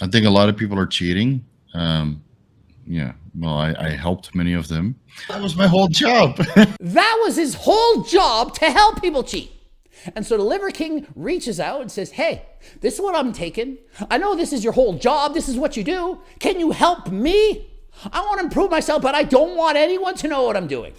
I think a lot of people are cheating. Yeah, well, I helped many of them. That was my whole job. That was his whole job, to help people cheat. And so the Liver King reaches out and says, hey, this is what I'm taking. I know this is your whole job. This is what you do. Can you help me? I want to improve myself, but I don't want anyone to know what I'm doing.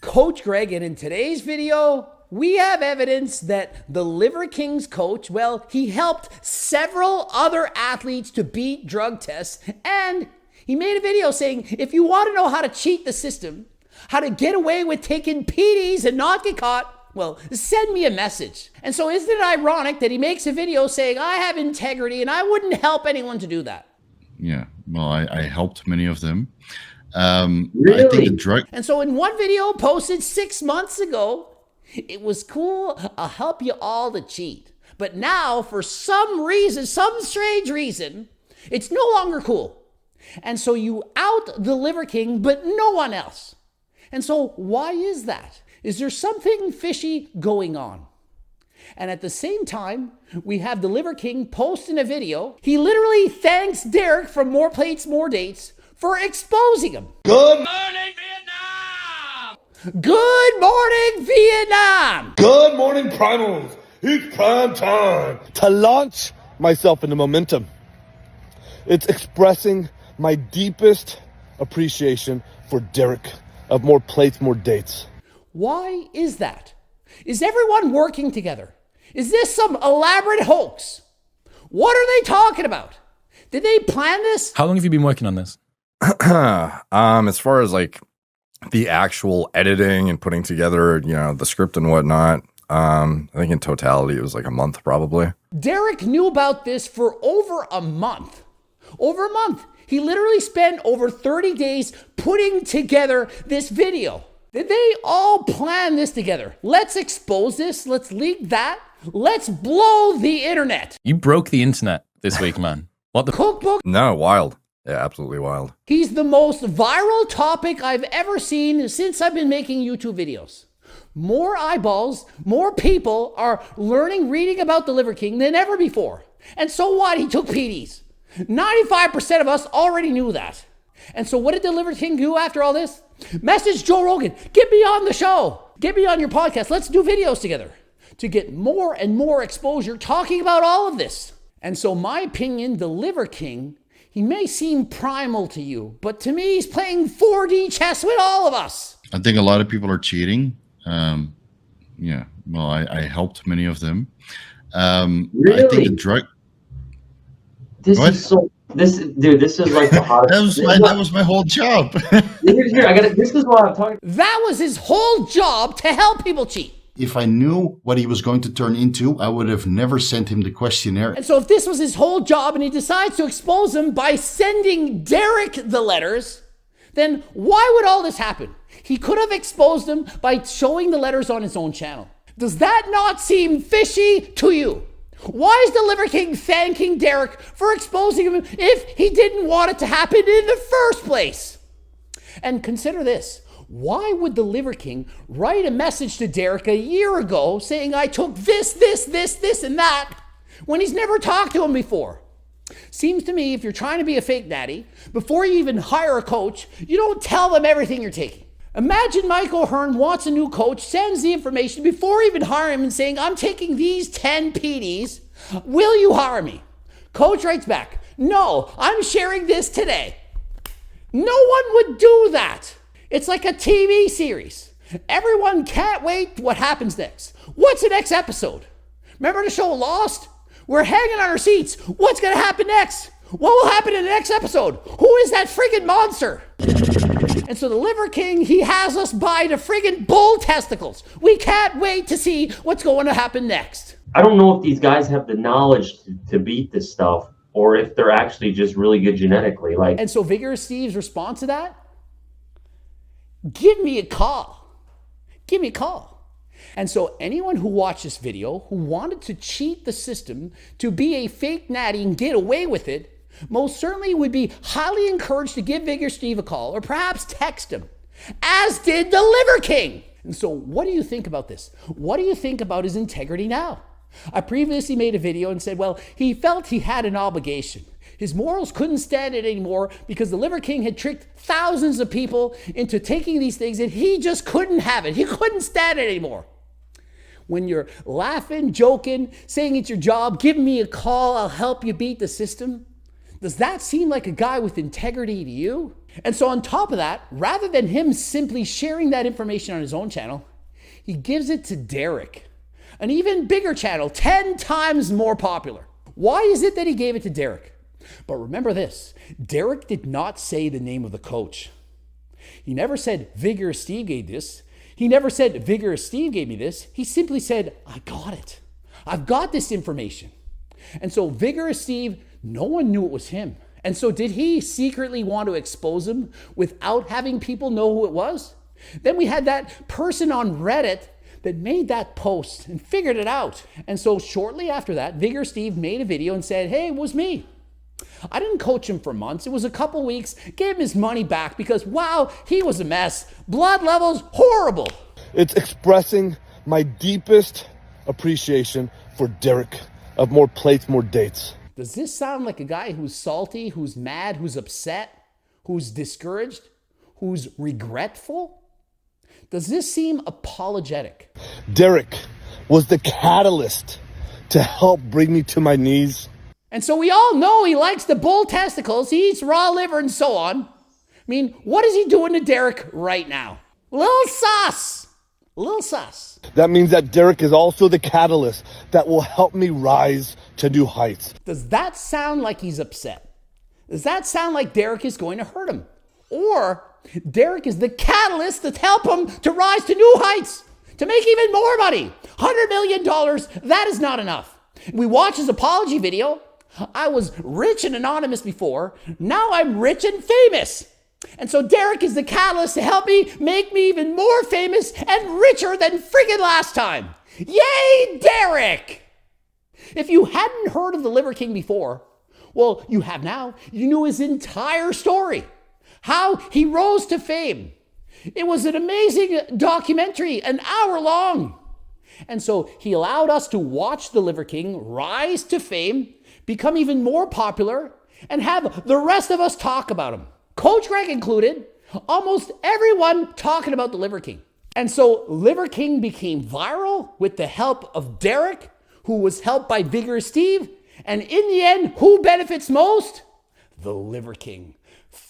Coach Greg, and in today's video, we have evidence that the Liver King's coach, well, he helped several other athletes to beat drug tests, and he made a video saying, if you want to know how to cheat the system, how to get away with taking PDs and not get caught, well, send me a message. And so isn't it ironic that he makes a video saying, I have integrity and I wouldn't help anyone to do that? Yeah, well, I helped many of them. Really? I think the drug... And so in one video posted 6 months ago, it was cool, I'll help you all to cheat. But now, for some reason, some strange reason, it's no longer cool. And so you out the Liver King, but no one else. And so why is that? Is there something fishy going on? And at the same time, we have the Liver King post in a video. He literally thanks Derek from More Plates, More Dates for exposing him. Good morning, Vietnam! Good morning, Vietnam! Good morning, primals! It's prime time to launch myself into momentum. It's expressing my deepest appreciation for Derek of More Plates, More Dates. Why is that? Is everyone working together? Is this some elaborate hoax? What are they talking about? Did they plan this? How long have you been working on this? As far as like the actual editing and putting together, the script and whatnot, I think in totality it was like a month probably. Derek knew about this for over a month. Over a month. He literally spent over 30 days putting together this video. Did they all plan this together? Let's expose this. Let's leak that. Let's blow the internet. You broke the internet this week, man. What the Cookbook? No, wild. Yeah, absolutely wild. He's the most viral topic I've ever seen since I've been making YouTube videos. More eyeballs, more people are learning, reading about the Liver King than ever before. And so what? He took PDs. 95% of us already knew that. And so what did the Liver King do after all this? Message Joe Rogan, get me on the show. Get me on your podcast. Let's do videos together to get more and more exposure talking about all of this. And so my opinion, the Liver King, he may seem primal to you, but to me, he's playing 4D chess with all of us. I think a lot of people are cheating. Yeah, well, I helped many of them. Really? I think the drug... This What? is so. This is like the hottest. that was my whole job. Here, this is what I'm talking. That was his whole job, to help people cheat. If I knew what he was going to turn into, I would have never sent him the questionnaire. And so if this was his whole job and he decides to expose him by sending Derek the letters, then why would all this happen? He could have exposed him by showing the letters on his own channel. Does that not seem fishy to you? Why is the Liver King thanking Derek for exposing him if he didn't want it to happen in the first place? And consider this. Why would the Liver King write a message to Derek a year ago saying, I took this, and that, when he's never talked to him before? Seems to me if you're trying to be a fake natty, before you even hire a coach, you don't tell them everything you're taking. Imagine Mike O'Hearn wants a new coach, sends the information before even hiring him and saying, I'm taking these 10 PDs. Will you hire me? Coach writes back, no, I'm sharing this today. No one would do that. It's like a TV series. Everyone can't wait what happens next. What's the next episode? Remember the show Lost? We're hanging on our seats. What's going to happen next? What will happen in the next episode? Who is that friggin' monster? And so the Liver King, he has us by the friggin' bull testicles. We can't wait to see what's going to happen next. I don't know if these guys have the knowledge to beat this stuff, or if they're actually just really good genetically. And so Vigorous Steve's response to that? Give me a call. Give me a call. And so anyone who watched this video who wanted to cheat the system to be a fake natty and get away with it, most certainly would be highly encouraged to give Vigorous Steve a call or perhaps text him, as did the Liver King. And so what do you think about this? What do you think about his integrity now? I previously made a video and said, well, he felt he had an obligation. His morals couldn't stand it anymore because the Liver King had tricked thousands of people into taking these things and he just couldn't have it. He couldn't stand it anymore. When you're laughing, joking, saying it's your job, give me a call, I'll help you beat the system. Does that seem like a guy with integrity to you? And so on top of that, rather than him simply sharing that information on his own channel, he gives it to Derek, an even bigger channel, 10 times more popular. Why is it that he gave it to Derek? But remember this, Derek did not say the name of the coach. He never said, Vigorous Steve gave this. He never said, Vigorous Steve gave me this. He simply said, I got it. I've got this information. And so Vigorous Steve, no one knew it was him. And so did he secretly want to expose him without having people know who it was? Then we had that person on Reddit that made that post and figured it out. And so shortly after that, Vigorous Steve made a video and said, hey, it was me. I didn't coach him for months. It was a couple weeks, gave him his money back because, wow, he was a mess. Blood levels, horrible. It's expressing my deepest appreciation for Derek of more plates, more dates. Does this sound like a guy who's salty, who's mad, who's upset, who's discouraged, who's regretful? Does this seem apologetic? Derek was the catalyst to help bring me to my knees. And so we all know he likes the bull testicles, he eats raw liver and so on. I mean, what is he doing to Derek right now? Little sus. Little sus. That means that Derek is also the catalyst that will help me rise to new heights. Does that sound like he's upset? Does that sound like Derek is going to hurt him? Or Derek is the catalyst to help him to rise to new heights, to make even more money. $100 million, that is not enough. We watch his apology video. I was rich and anonymous before. Now I'm rich and famous. And so Derek is the catalyst to help me make me even more famous and richer than friggin' last time. Yay, Derek! If you hadn't heard of the Liver King before, well, you have now. You knew his entire story. How he rose to fame. It was an amazing documentary, an hour long. And so he allowed us to watch the Liver King rise to fame, become even more popular, and have the rest of us talk about him. Coach Greg included, almost everyone talking about the Liver King. And so Liver King became viral with the help of Derek, who was helped by Vigorous Steve. And in the end, who benefits most? The Liver King.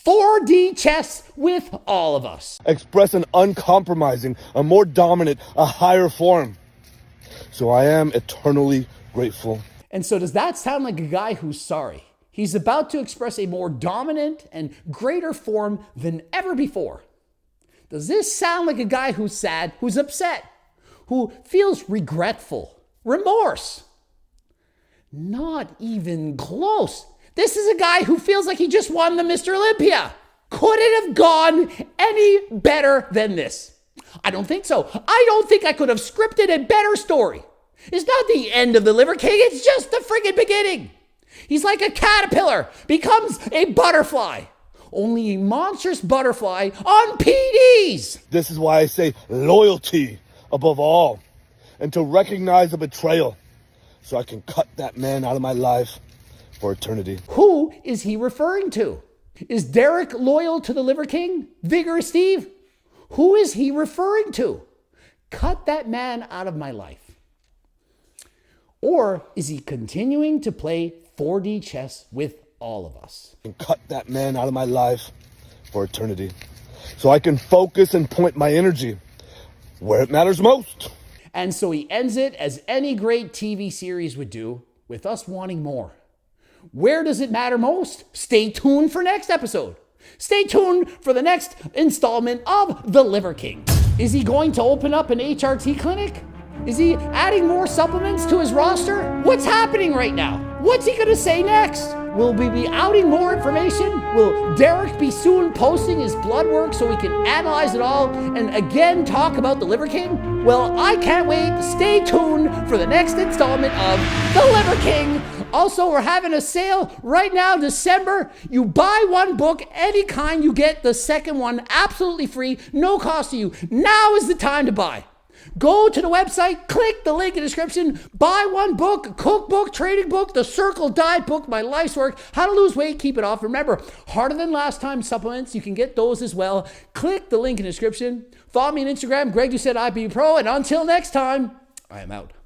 4D chess with all of us. Express an uncompromising, a more dominant, a higher form. So I am eternally grateful. And so does that sound like a guy who's sorry? He's about to express a more dominant and greater form than ever before. Does this sound like a guy who's sad, who's upset, who feels regretful, remorse? Not even close. This is a guy who feels like he just won the Mr. Olympia. Could it have gone any better than this? I don't think so. I don't think I could have scripted a better story. It's not the end of the Liver King, it's just the friggin' beginning. He's like a caterpillar, becomes a butterfly. Only a monstrous butterfly on PDs. This is why I say loyalty above all, and to recognize a betrayal so I can cut that man out of my life for eternity. Who is he referring to? Is Derek loyal to the Liver King? Vigorous Steve? Who is he referring to? Cut that man out of my life. Or is he continuing to play 4D chess with all of us? And cut that man out of my life for eternity so I can focus and point my energy where it matters most. And so he ends it as any great TV series would do, with us wanting more. Where does it matter most? Stay tuned for next episode. Stay tuned for the next installment of The Liver King. Is he going to open up an HRT clinic? Is he adding more supplements to his roster? What's happening right now? What's he going to say next? Will we be outing more information? Will Derek be soon posting his blood work so we can analyze it all and again talk about the Liver King? Well, I can't wait. Stay tuned for the next installment of The Liver King. Also, we're having a sale right now, December. You buy one book, any kind, you get the second one absolutely free, no cost to you. Now is the time to buy. Go to the website, click the link in the description, buy one book, cookbook, trading book, the Circle Diet book, My Life's Work, How to Lose Weight, Keep It Off. Remember, Harder Than Last Time supplements, you can get those as well. Click the link in the description. Follow me on Instagram, Greg Doucette IB Pro, and until next time, I am out.